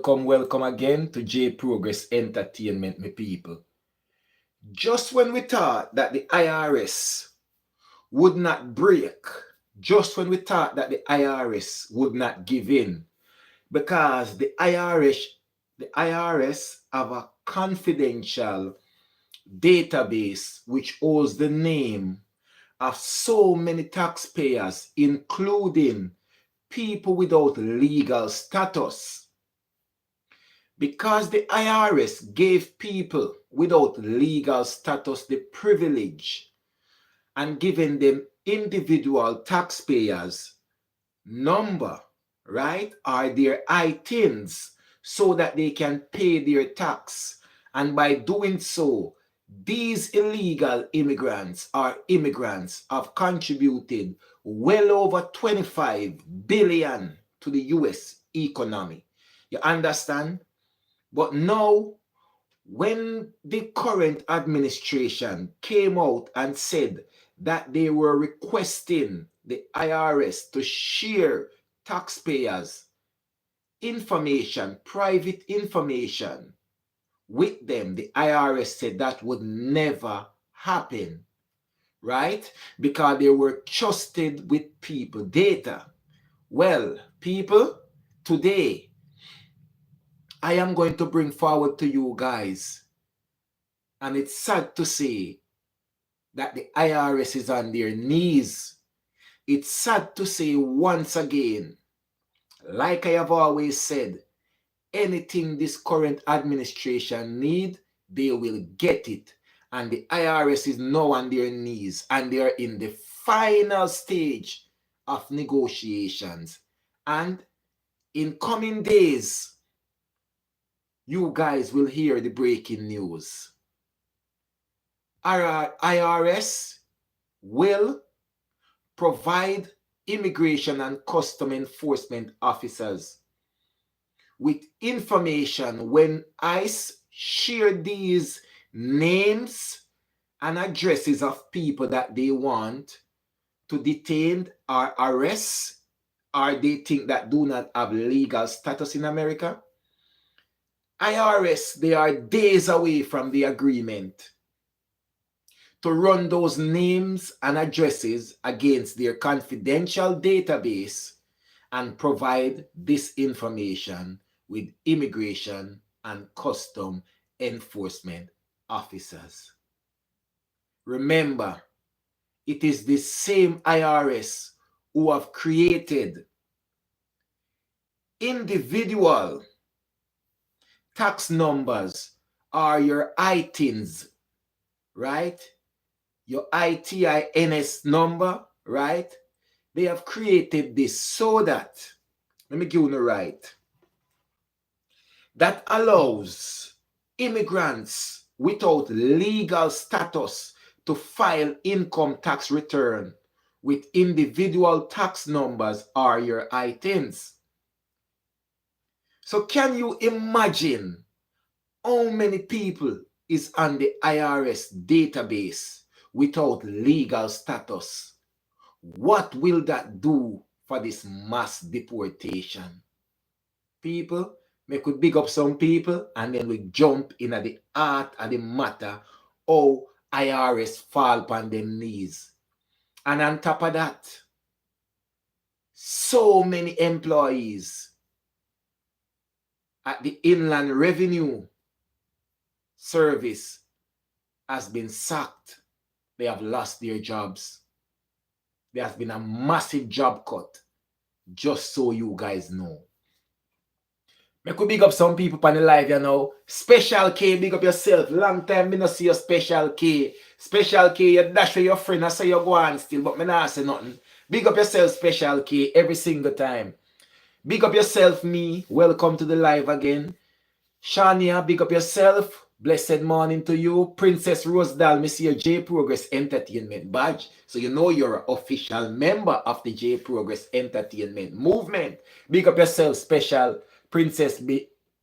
welcome again to J Progress Entertainment, my people. Just when we thought that the IRS would not break, just when we thought that the IRS would not give in, because the IRS have a confidential database which holds the name of so many taxpayers, including people without legal status. Because the IRS gave people without legal status the privilege and giving them individual taxpayers number, right, or their ITINs so that they can pay their tax. And by doing so, these illegal immigrants or immigrants have contributed well over 25 billion to the US economy. You understand? But now, when the current administration came out and said that they were requesting the IRS to share taxpayers' information, private information with them, the IRS said that would never happen, right? Because they were trusted with people data. Well, people, today, I am going to bring forward to you guys, and it's sad to say that the IRS is on their knees. It's sad to say once again, like I have always said, anything this current administration need, they will get it. And the IRS is now on their knees, and they are in the final stage of negotiations. And in coming days, you guys will hear the breaking news. Our IRS will provide immigration and custom enforcement officers with information when ICE share these names and addresses of people that they want to detain or arrest, or they think that do not have legal status in America. IRS, they are days away from the agreement to run those names and addresses against their confidential database and provide this information with immigration and custom enforcement officers. Remember, it is the same IRS who have created individual tax numbers are your ITINs, right? Your ITINS number, right? They have created this so that, let me give you the right, that allows immigrants without legal status to file income tax return with individual tax numbers or your ITINs. So can you imagine how many people is on the IRS database without legal status? What will that do for this mass deportation? People, we could big up some people and then we jump in at the heart of the matter how IRS fall upon their knees. And on top of that, so many employees at the Inland Revenue Service has been sacked. They have lost their jobs. There has been a massive job cut, just so you guys know. I could big up some people on the live, you know. Special K, big up yourself. Long time me not see your Special K. Special K, you dash with your friend, I say you go on still, but me not say nothing. Big up yourself, Special K, every single time. Big up yourself, me. Welcome to the live again. Shania, big up yourself. Blessed morning to you. Princess Rosedal, me see your J Progress Entertainment badge. So you know you're an official member of the J Progress Entertainment movement. Big up yourself, Special Princess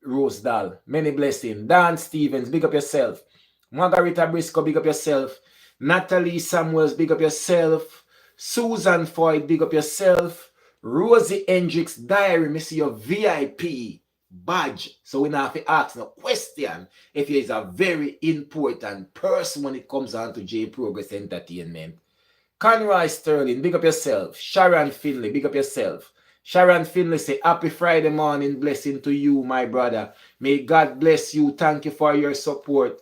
Rosedal. Many blessings. Dan Stevens, big up yourself. Margarita Briscoe, big up yourself. Natalie Samuels, big up yourself. Susan Foy, big up yourself. Rosie Hendricks Diary, me see your VIP badge. So we not have to ask no question if he is a very important person when it comes on to J Progress Entertainment. Conroy Sterling, big up yourself. Sharon Finley, big up yourself. Sharon Finley say, happy Friday morning blessing to you, my brother. May God bless you. Thank you for your support.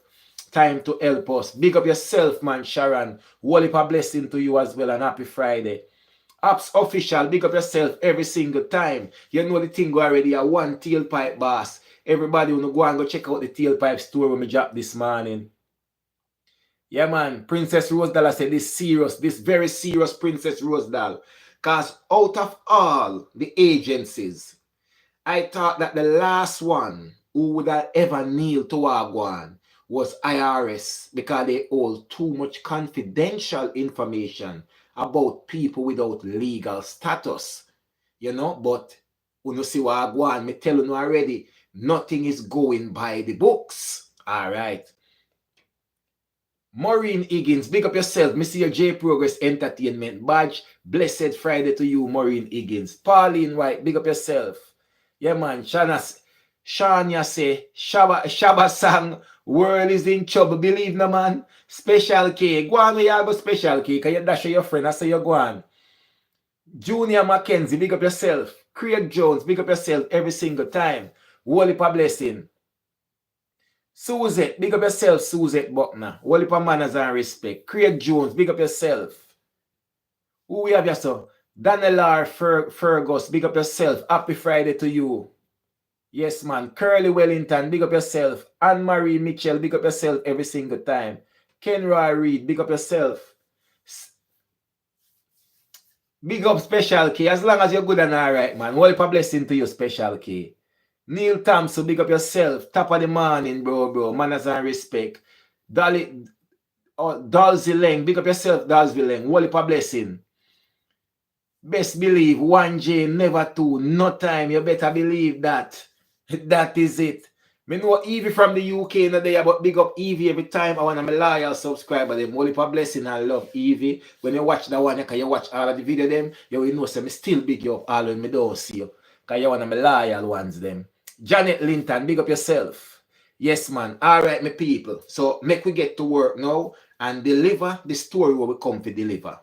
Time to help us. Big up yourself, man, Sharon. Whole heap of blessing to you as well, and happy Friday. Apps official, big up yourself every single time. You know the thing go already, a one tailpipe boss. Everybody wanna go and go check out the tailpipe store when we drop this morning. Yeah, man. Princess Rosedal, I said this serious, this very serious Princess Rosedal. Because out of all the agencies, I thought that the last one who would have ever kneel to Wagwan was IRS because they hold too much confidential information about people without legal status. You know, but when you see Wagwan, me tell you already, nothing is going by the books. All right. Maureen Higgins, big up yourself. Me see your J Progress Entertainment badge. Blessed Friday to you, Maureen Higgins. Pauline White, big up yourself. Yeah, man. Shania say, Shabba sang, world is in trouble. Believe no, man. Special K. Go on, we have a Special K. Can you dash your friend? I say you go on. Junior Mackenzie, big up yourself. Craig Jones, big up yourself every single time. Wally pa blessing. Suzette, big up yourself, Suzette Buckner. Wally pa manners and respect. Craig Jones, big up yourself. Who we have yourself? Daniel R. Fergus, big up yourself. Happy Friday to you. Yes, man. Curly Wellington, big up yourself. Anne-Marie Mitchell, big up yourself every single time. Kenroy Reed, big up yourself. Big up Special K. As long as you're good and alright, man. Wally pa blessing to you, Special K. Neil Thompson, big up yourself. Top of the morning, bro. Manners and respect. Dalsy Leng, big up yourself, Dalsy Leng. Wally pa blessing. Best believe 1J, never 2, no time. You better believe that. That is it. Me know Evie from the UK in the day, but big up Evie every time. I want to be loyal subscriber. Them Wally pa blessing. I love Evie. When you watch that one, you watch all of the video them, you will know me still big you up all when me don't see you. Because you want to be loyal ones them. Janet Linton, big up yourself. Yes, man. All right, my people. So make we get to work now and deliver the story where we come to deliver.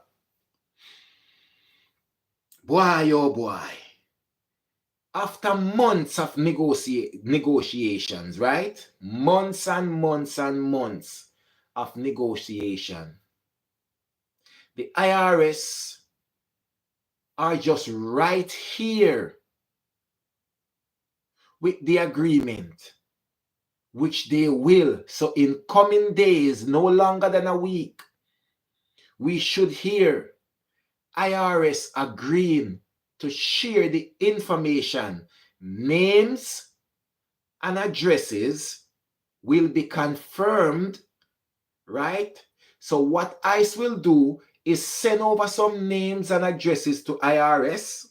Boy, oh boy. After months of negotiations, right? Months and months and months of negotiation. The IRS are just right here with the agreement, which they will. So in coming days, no longer than a week, we should hear IRS agreeing to share the information. Names and addresses will be confirmed, right? So what ICE will do is send over some names and addresses to IRS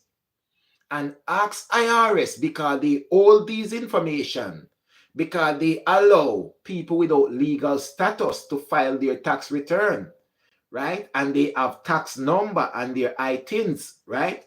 and ask IRS, because they hold these information, because they allow people without legal status to file their tax return, right? And they have tax number and their ITINs, right?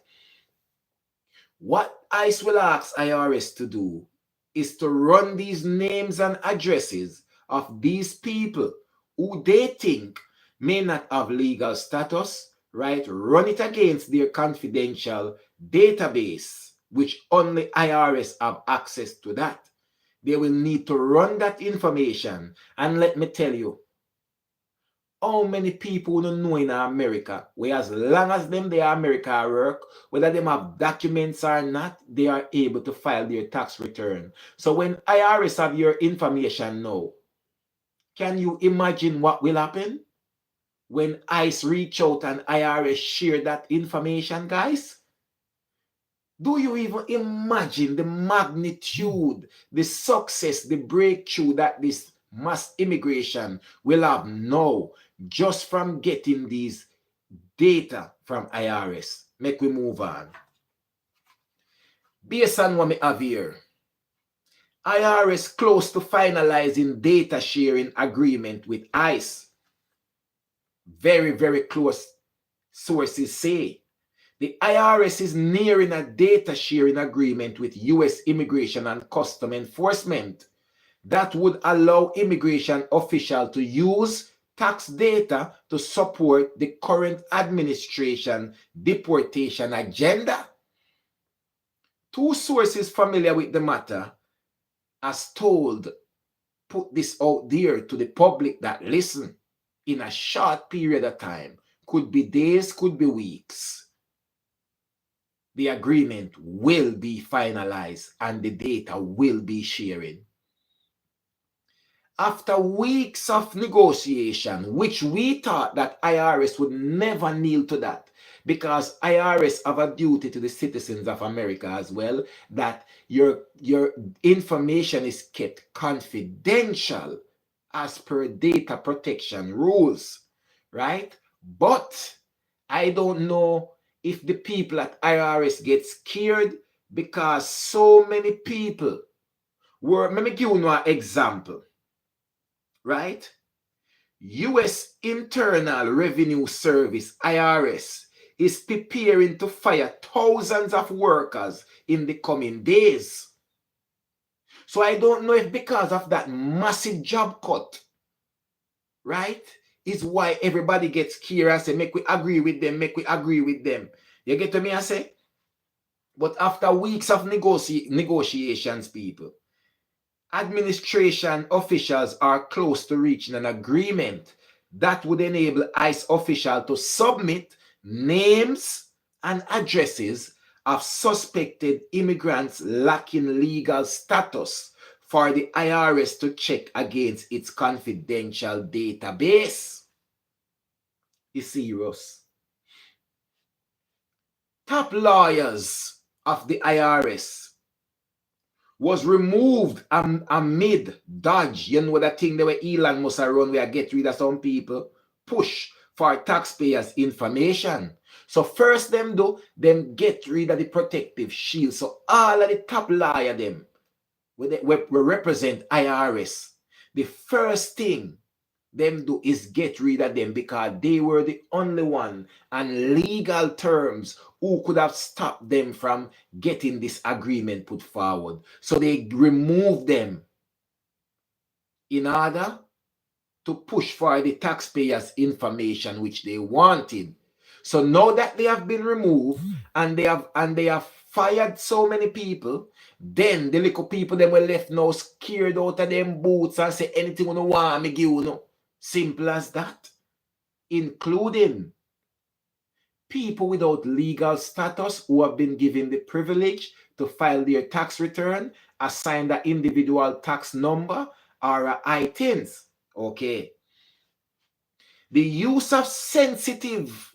What ICE will ask IRS to do is to run these names and addresses of these people who they think may not have legal status, right? Run it against their confidential database, which only IRS have access to that. They will need to run that information. And let me tell you, how many people don't know in America, where as long as them they are America work, whether them have documents or not, they are able to file their tax return. So when IRS have your information now, can you imagine what will happen when ICE reach out and IRS share that information, guys? Do you even imagine the magnitude, the success, the breakthrough that this mass immigration will have now just from getting these data from IRS? Make we move on. Based on what we have here, IRS close to finalizing data sharing agreement with ICE. Very, very close sources say. The IRS is nearing a data sharing agreement with US Immigration and Custom Enforcement that would allow immigration officials to use tax data to support the current administration deportation agenda. Two sources familiar with the matter has put this out there to the public that listen, in a short period of time, could be days, could be weeks, the agreement will be finalized and the data will be shared. After weeks of negotiation, which we thought that IRS would never kneel to that, because IRS have a duty to the citizens of America as well, that your information is kept confidential as per data protection rules, right? But I don't know if the people at IRS get scared because so many people let me give you an example, right? US Internal Revenue Service, IRS, is preparing to fire thousands of workers in the coming days. So I don't know if because of that massive job cut, right, is why everybody gets scared and say, make we agree with them, make we agree with them. You get to me, I say? But after weeks of negotiations, people, administration officials are close to reaching an agreement that would enable ICE officials to submit names and addresses of suspected immigrants lacking legal status for the IRS to check against its confidential database. It's serious. Top lawyers of the IRS was removed amid dodge. You know that thing that where Elon must have run where I get rid of some people. Push for taxpayers' information. So first them get rid of the protective shield. So all of the top lawyer them we represent IRS. The first thing them do is get rid of them because they were the only one on legal terms who could have stopped them from getting this agreement put forward. So they removed them in order to push for the taxpayers' information which they wanted. So now that they have been removed and they have fired so many people, then the little people them were left now scared out of them boots and say anything you want me give you know. Simple as that. Including people without legal status who have been given the privilege to file their tax return, assign the individual tax number or ITINs. Okay. The use of sensitive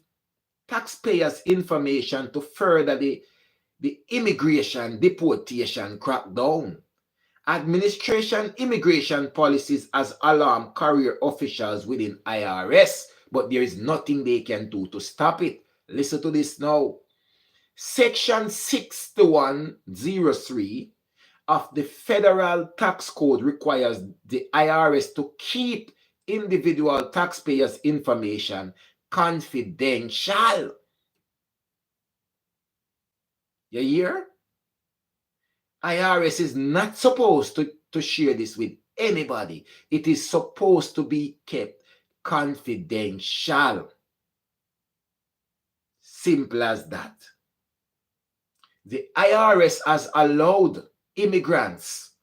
taxpayers' information to further the immigration deportation crackdown. Administration immigration policies as alarm career officials within IRS, but there is nothing they can do to stop it. Listen to this now. Section 6103 of the Federal Tax Code requires the IRS to keep individual taxpayers' information confidential. You hear? IRS is not supposed to share this with anybody. It is supposed to be kept confidential. Simple as that. The IRS has allowed immigrants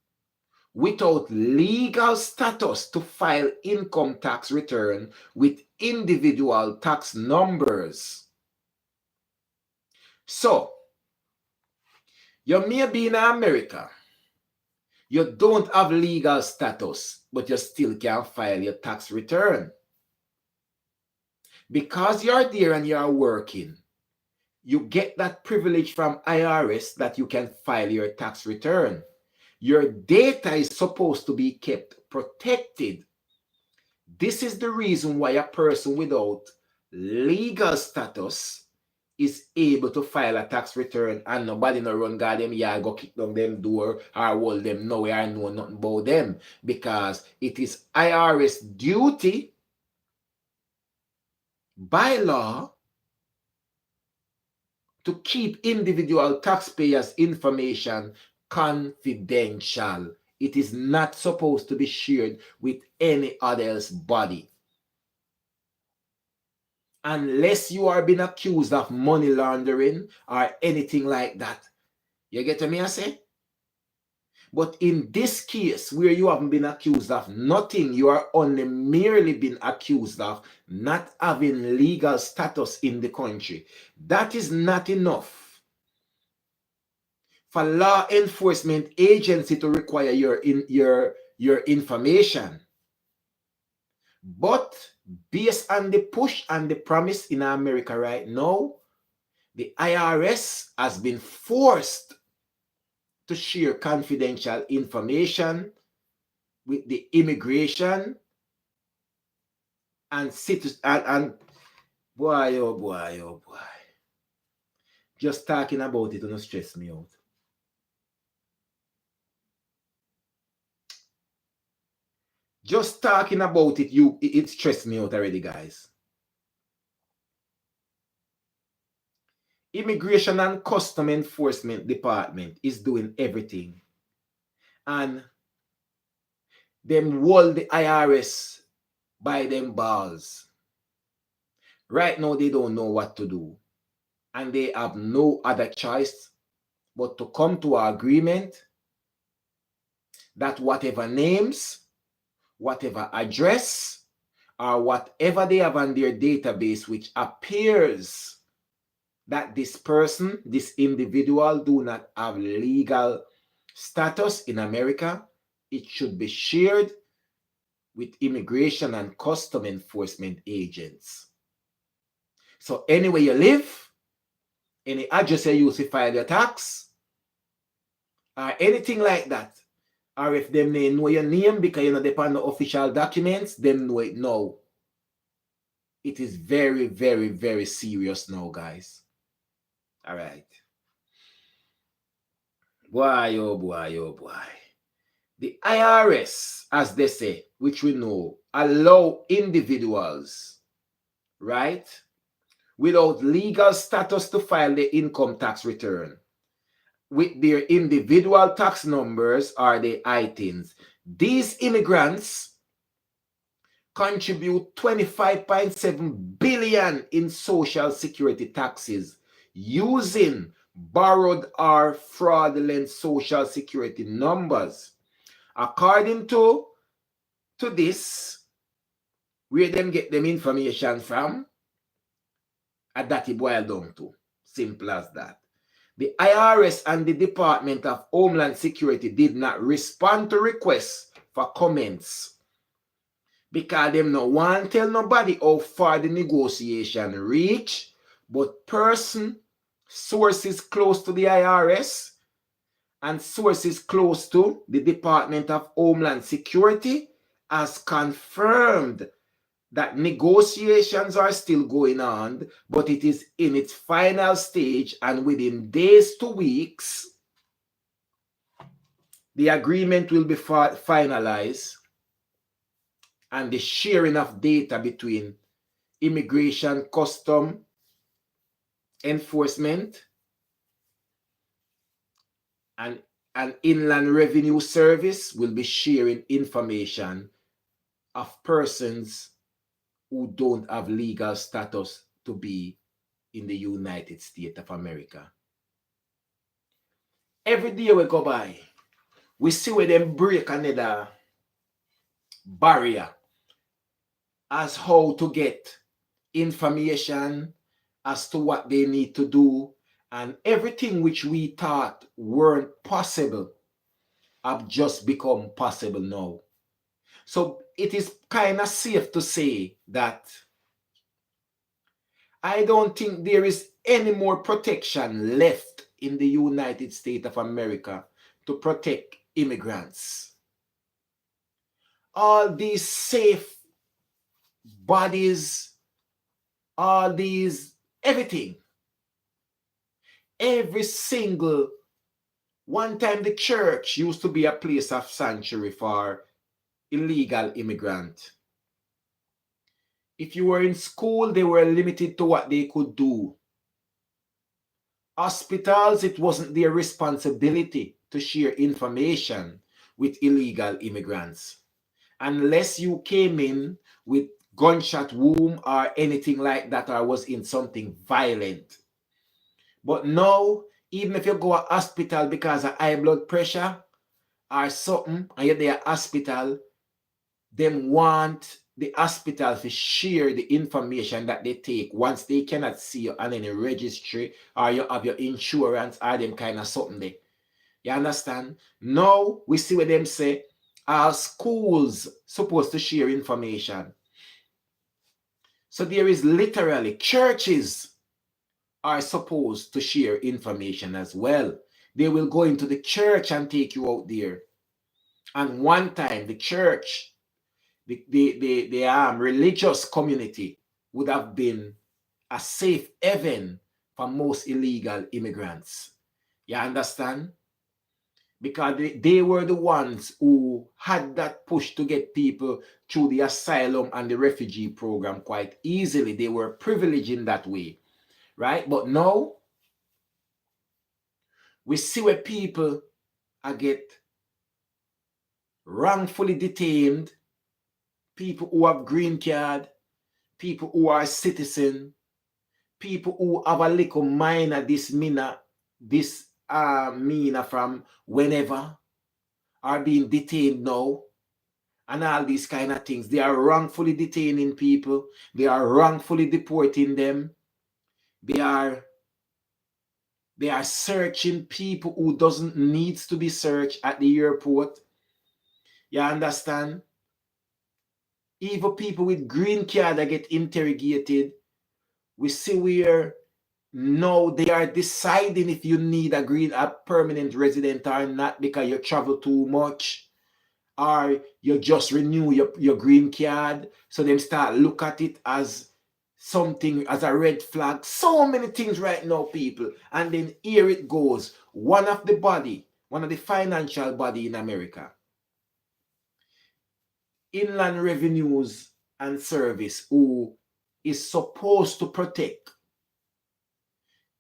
without legal status to file income tax return with individual tax numbers. So, you may be in America. You don't have legal status, but you still can file your tax return. Because you're there and you're working, you get that privilege from IRS that you can file your tax return. Your data is supposed to be kept protected. This is the reason why a person without legal status is able to file a tax return and nobody no run guard them yard go kick down them door or hold them nowhere and know nothing about them, because it is IRS duty by law to keep individual taxpayers' information confidential. It is not supposed to be shared with any other else body. Unless you are being accused of money laundering or anything like that. You get what I say? But in this case, where you haven't been accused of nothing, you are only merely been accused of not having legal status in the country. That is not enough for law enforcement agency to require your information. But based on the push and the promise in America right now, the IRS has been forced to share confidential information with the immigration and citizens and boy, oh boy, oh boy. Just talking about it don't stress me out. Just talking about it, it stressed me out already, guys. Immigration and Custom Enforcement Department is doing everything. And them hold the IRS by them balls. Right now, they don't know what to do. And they have no other choice but to come to an agreement that whatever names, whatever address, or whatever they have on their database which appears that this person, this individual do not have legal status in America, it should be shared with immigration and custom enforcement agents. So anywhere you live, any address you use to file your tax, or anything like that, or if them may know your name because you know depend on the official documents, them know it now. It is very, very, very serious now, guys. All right. Boy, oh boy, oh boy. The IRS, as they say, which we know, allow individuals, right, without legal status to file the income tax return with their individual tax numbers or the ITINs. These immigrants contribute 25.7 billion in social security taxes using borrowed or fraudulent social security numbers. According to this, where them get them information from, and that it boil down to. Simple as that. The IRS and the Department of Homeland Security did not respond to requests for comments because them no want to tell nobody how far the negotiation reach, but sources close to the IRS and sources close to the Department of Homeland Security has confirmed that negotiations are still going on, but it is in its final stage, and within days to weeks, the agreement will be finalized, and the sharing of data between immigration, custom enforcement, and an inland revenue service will be sharing information of persons who don't have legal status to be in the United States of America. Every day we go by, we see where them break another barrier as how to get information as to what they need to do, and everything which we thought weren't possible have just become possible now. So it is kind of safe to say that I don't think there is any more protection left in the United States of America to protect immigrants. All these safe bodies, all these, everything. Every single, one time the church used to be a place of sanctuary for illegal immigrants. If you were in school, they were limited to what they could do. Hospitals, it wasn't their responsibility to share information with illegal immigrants unless you came in with gunshot wound or anything like that, or was in something violent. But now, even if you go to hospital because of high blood pressure or something, and you're there at hospital, them want the hospital to share the information that they take once they cannot see you on any registry or you have your insurance or them kind of something there. You understand? Now we see what them say. Our schools supposed to share information. So there is literally churches are supposed to share information as well. They will go into the church and take you out there. And one time the church, the religious community would have been a safe haven for most illegal immigrants. You understand? Because they were the ones who had that push to get people through the asylum and the refugee program quite easily. They were privileged in that way, right? But now, we see where people are get wrongfully detained, people who have green card, people who are citizen, people who have a little minor misdemeanor from whenever are being detained now, and all these kind of things. They are wrongfully detaining people. They are wrongfully deporting them. They are searching people who doesn't needs to be searched at the airport. You understand? Even people with green card that get interrogated. We see where now they are deciding if you need a permanent resident or not because you travel too much, or you just renew your green card. So them start look at it as something, as a red flag. So many things right now, people. And then here it goes. One of the financial body in America, Inland Revenues and Service, who is supposed to protect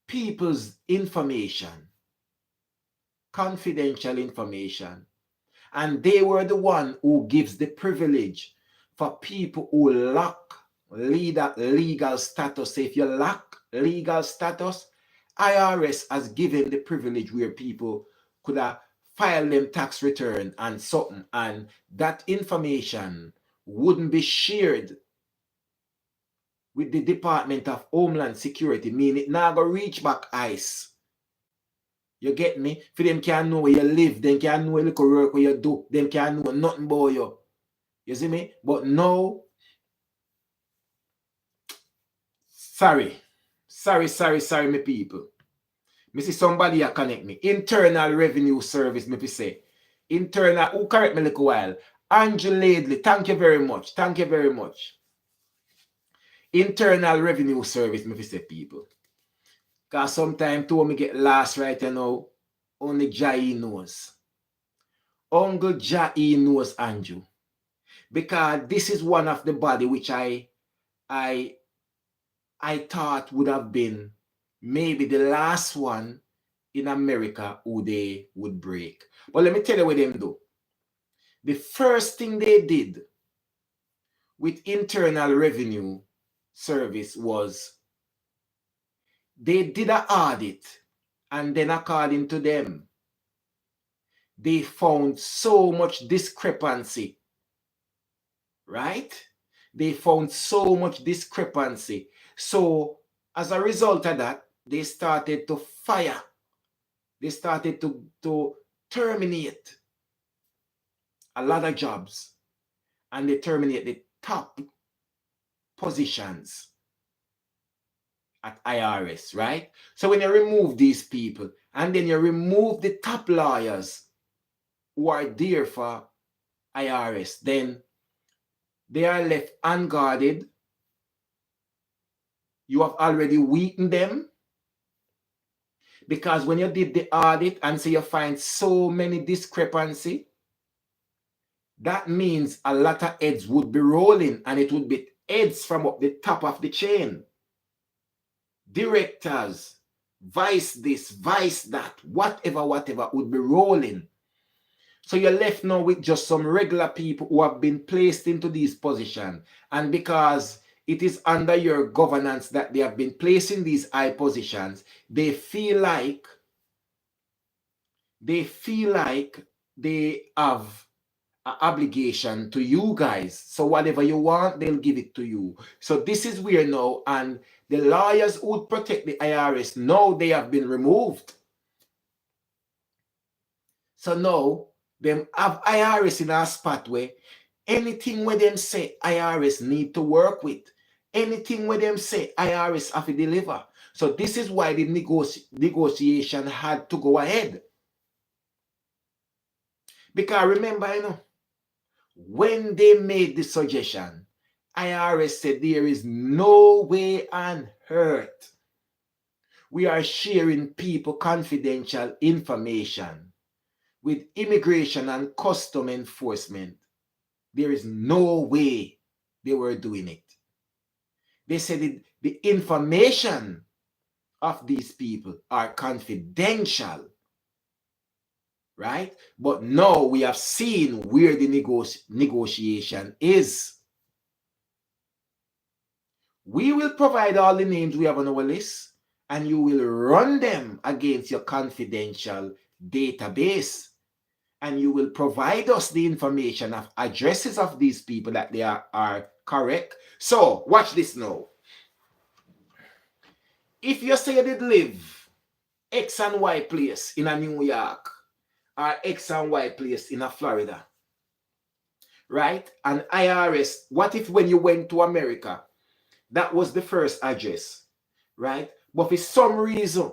people's information, confidential information, and they were the one who gives the privilege for people who lack legal status. So if you lack legal status, IRS has given the privilege where people could have filed them tax return and something, and that information wouldn't be shared with the Department of Homeland Security, meaning it now go reach back ICE. You get me? For them can't know where you live, them can't know where little work where you do, them can't know nothing about you. You see me? But now, sorry, my people. Me see somebody a connect me. Internal Revenue Service, me say. Internal, who correct me a little while? Andrew Ladley, thank you very much. Thank you very much. Internal Revenue Service, me say, people. Because sometimes too me get lost right now, only Jai knows. Uncle Jai knows Andrew. Because this is one of the body which I thought would have been maybe the last one in America who they would break. But let me tell you what them do. The first thing they did with Internal Revenue Service was they did an audit, and then according to them, they found so much discrepancy, right? They found so much discrepancy. So as a result of that, they started to fire. They started to terminate a lot of jobs, and they terminate the top positions at IRS, right? So when you remove these people, and then you remove the top lawyers who are there for IRS, then they are left unguarded. You have already weakened them, because when you did the audit and say you find so many discrepancy, that means a lot of heads would be rolling, and it would be heads from up the top of the chain. Directors, vice this, vice that, whatever would be rolling. So you're left now with just some regular people who have been placed into these positions. And because it is under your governance that they have been placed in these high positions, they feel like they have an obligation to you guys. So whatever you want, they'll give it to you. So this is where now, and the lawyers who would protect the IRS, now they have been removed. So now, them have IRS in a spot where anything where them say IRS need to work with, anything where them say IRS have to deliver. So this is why the negotiation had to go ahead. Because remember, when they made the suggestion, IRS said there is no way on earth we are sharing people confidential information with immigration and custom enforcement. There is no way they were doing it. They said the information of these people are confidential, right? But now we have seen where the negotiation is. We will provide all the names we have on our list, and you will run them against your confidential database. And you will provide us the information of addresses of these people that they are correct. So, watch this now. If you say you did live X and Y place in a New York, or X and Y place in a Florida, right? And IRS, what if when you went to America, that was the first address, right? But for some reason,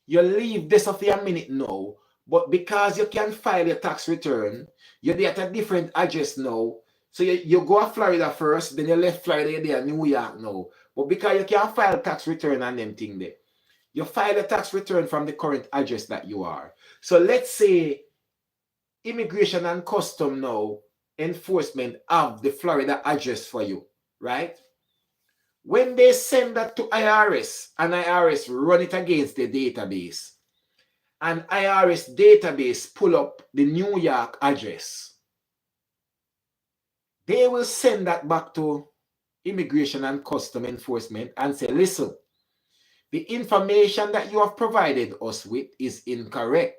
you leave this of a minute now, but because you can file your tax return, you're at a different address now. So you go to Florida first, then you left Florida, you're there, New York now. But because you can't file tax return and them thing there, you file a tax return from the current address that you are. So let's say immigration and custom now, enforcement have the Florida address for you, right? When they send that to IRS, and IRS run it against the database, and IRS database pull up the New York address, they will send that back to immigration and custom enforcement and say, listen, the information that you have provided us with is incorrect.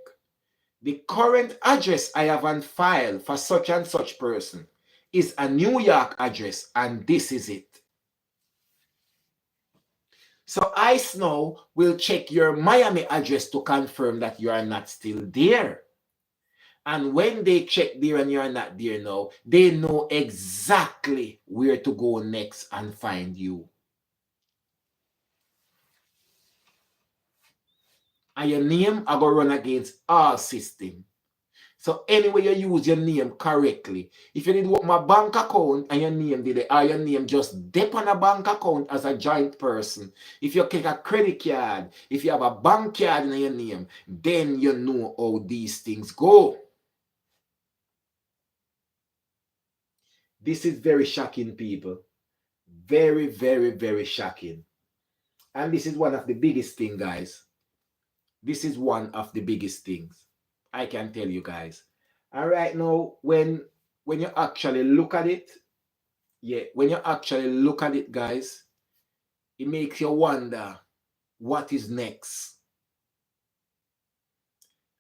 The current address I have on file for such and such person is a New York address, and this is it. So ICE now will check your Miami address to confirm that you are not still there. And when they check there and you're not there now, they know exactly where to go next and find you. And your name are going to run against all system. So anyway you use your name correctly. If you did open a bank account and your name did it, or your name just dip on a bank account as a joint person, if you take a credit card, if you have a bank card in your name, then you know how these things go. This is very shocking, people. Very, very, very shocking. And this is one of the biggest things, guys. This is one of the biggest things. I can tell you guys. And right now, when you actually look at it, when you actually look at it, guys, it makes you wonder what is next.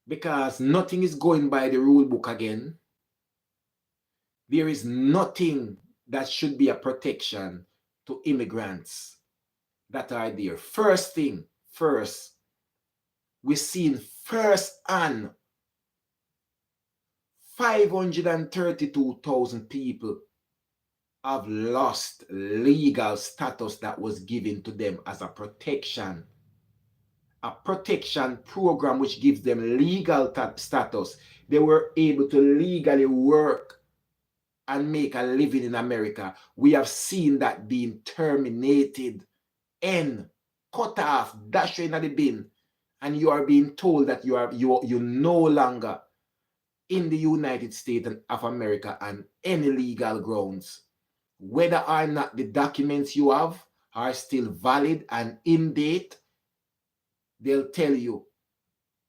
Because nothing is going by the rule book again. There is nothing that should be a protection to immigrants that are there. First thing, we've seen firsthand 532,000 people have lost legal status that was given to them as a protection program which gives them legal status. They were able to legally work and make a living in America. We have seen that being terminated and cut off, dashed in the bin, and you are being told that you no longer in the United States of America on any legal grounds, whether or not the documents you have are still valid and in date. they'll tell you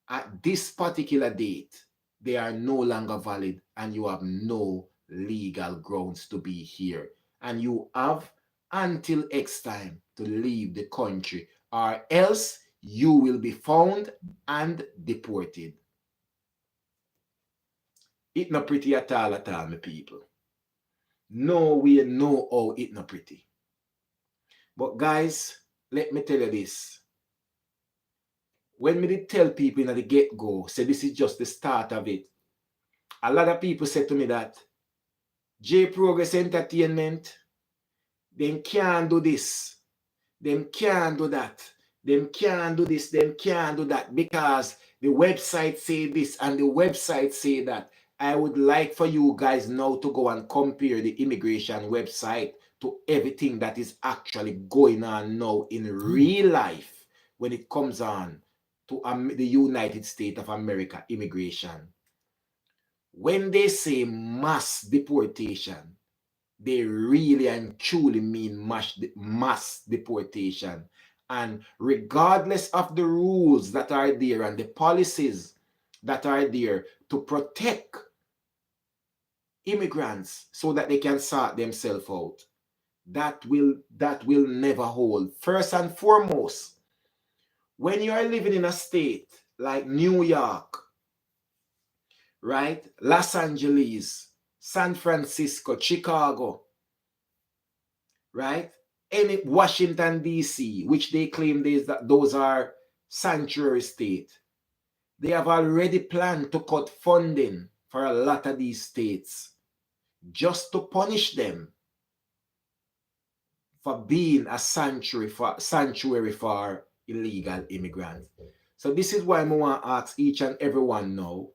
at this particular date, they are no longer valid and you have no legal grounds to be here. And you have until X time to leave the country, or else you will be found and deported. It not pretty at all, my people. No way, no how it not pretty. But guys, let me tell you this. When me did tell people in the get-go, say this is just the start of it, a lot of people said to me that J Progress Entertainment, them can't do this, them can't do that, them can't do this, them can't do that, because the website say this and the website say that. I would like for you guys now to go and compare the immigration website to everything that is actually going on now in real life when it comes on to the United States of America immigration. When they say mass deportation, they really and truly mean mass deportation. And regardless of the rules that are there and the policies that are there to protect immigrants so that they can sort themselves out, that will never hold. First and foremost, when you are living in a state like New York, right, Los Angeles, San Francisco, Chicago, right, any Washington D.C., which they claim those are sanctuary state, they have already planned to cut funding for a lot of these states just to punish them for being a sanctuary for illegal immigrants. So this is why I want to ask each and everyone now,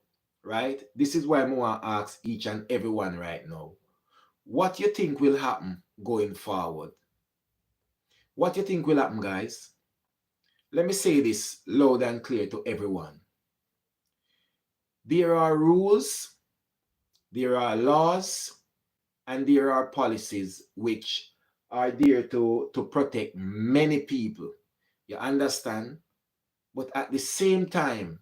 right? This is why I want to ask each and everyone right now, what you think will happen going forward? What you think will happen, guys? Let me say this loud and clear to everyone. There are rules, there are laws, and there are policies which are there to protect many people. You understand? But at the same time,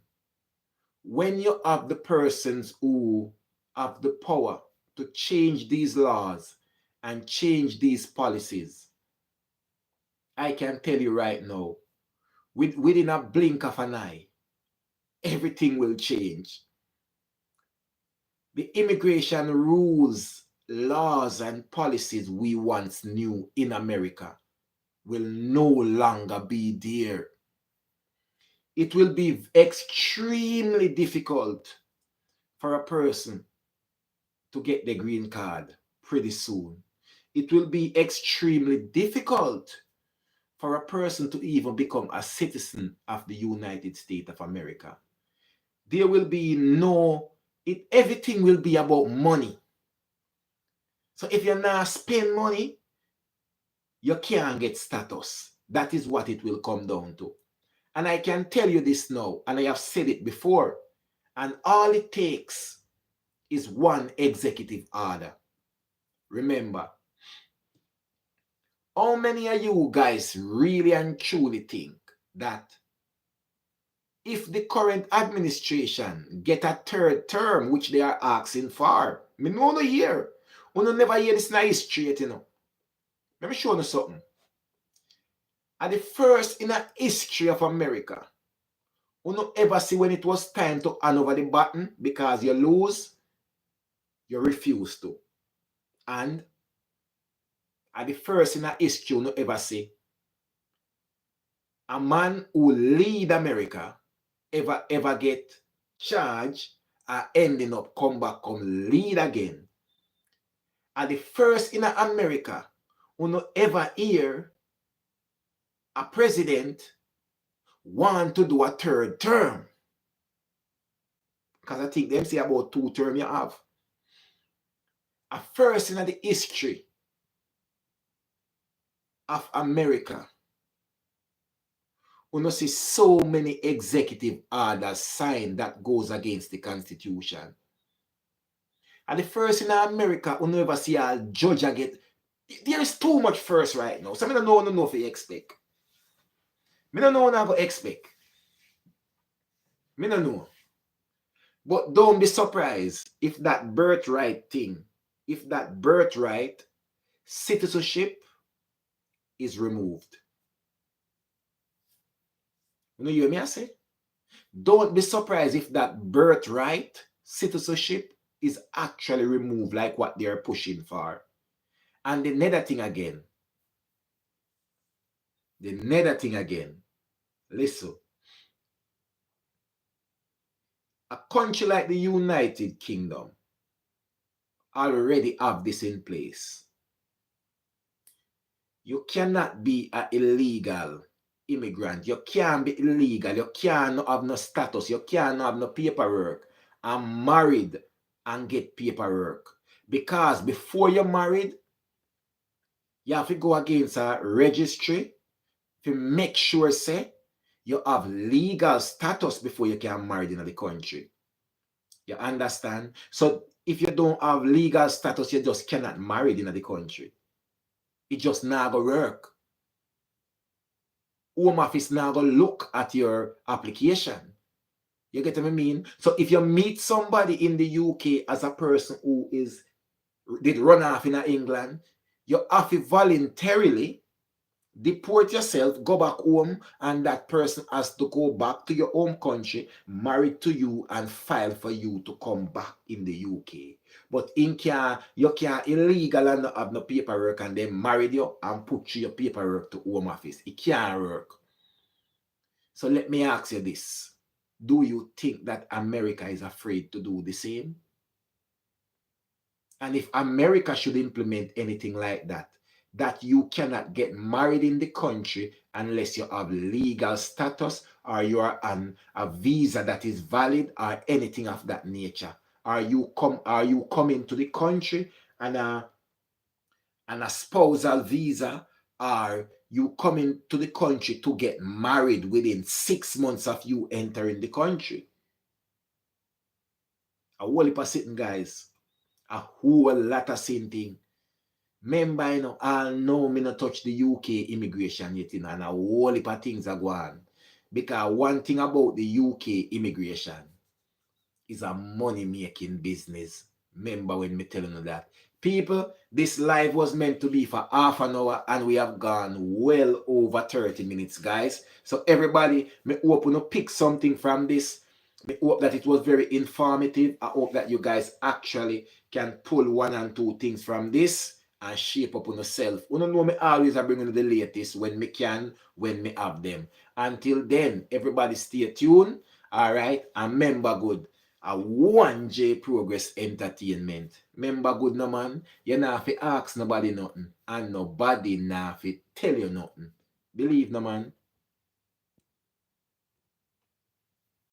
when you have the persons who have the power to change these laws and change these policies, I can tell you right now, within a blink of an eye, everything will change. The immigration rules, laws, and policies we once knew in America will no longer be there. It will be extremely difficult for a person to get the green card pretty soon. It will be extremely difficult for a person to even become a citizen of the United States of America. There will be everything will be about money. So if you're not spend money, you can't get status. That is what it will come down to. And I can tell you this now, and I have said it before, and all it takes is one executive order. Remember, how many of you guys really and truly think that if the current administration get a third term, which they are asking for, me no hear, you never hear this in history, you know. Let me show you something. At the first in the history of America, you don't ever see when it was time to hand over the baton because you lose, you refuse to. And at the first in the history, you don't ever see a man who lead America ever get charged and ending up come lead again. At the first in America, you don't ever hear a president want to do a third term. Because I think them say about 2 terms you have. A first in the history of America, you see so many executive orders signed that goes against the Constitution. And the first in America, you never see a judge get. There is too much first right now. So I don't know if you expect. I don't know what I go expect. Me no know. But don't be surprised if that birthright thing, if that birthright citizenship is removed. You know, you hear me I say? Don't be surprised if that birthright citizenship is actually removed, like what they're pushing for. And the nether thing again, listen, a country like the United Kingdom already have this in place. You cannot be an illegal immigrant. You can't be illegal. You can't have no status. You can't have no paperwork. I'm married and get paperwork. Because before you're married, you have to go against a registry to make sure, say, you have legal status before you can marry in the country. You understand? So if you don't have legal status, you just cannot marry in the country. It just not gonna work. Home office now go look at your application. You get what I mean? So if you meet somebody in the UK as a person who did run off in England, you have to voluntarily deport yourself, go back home, and that person has to go back to your home country, married to you, and file for you to come back in the UK. But you can't illegal and not have no paperwork and then married you and put your paperwork to home office. It can't work. So let me ask you this. Do you think that America is afraid to do the same? And if America should implement anything like that, that you cannot get married in the country unless you have legal status or you are on a visa that is valid or anything of that nature. Are you coming to the country and a spousal visa, or you coming to the country to get married within 6 months of you entering the country? A whole heap of sitting, guys. A whole lot of same thing. Remember, you know, I know me not touch the UK immigration yet, you know, and a whole heap of things are going. Because one thing about the UK immigration is a money-making business. Remember when me telling you that. People, this live was meant to be for half an hour and we have gone well over 30 minutes, guys. So everybody, me hope you pick something from this. I hope that it was very informative. I hope that you guys actually can pull one and two things from this and shape up on yourself. You know me always I bring you the latest when me can, when me have them. Until then, everybody stay tuned. All right, and remember good. A 1J Progress Entertainment. Remember good no man. You not have to ask nobody nothing. And nobody not have to tell you nothing. Believe no man.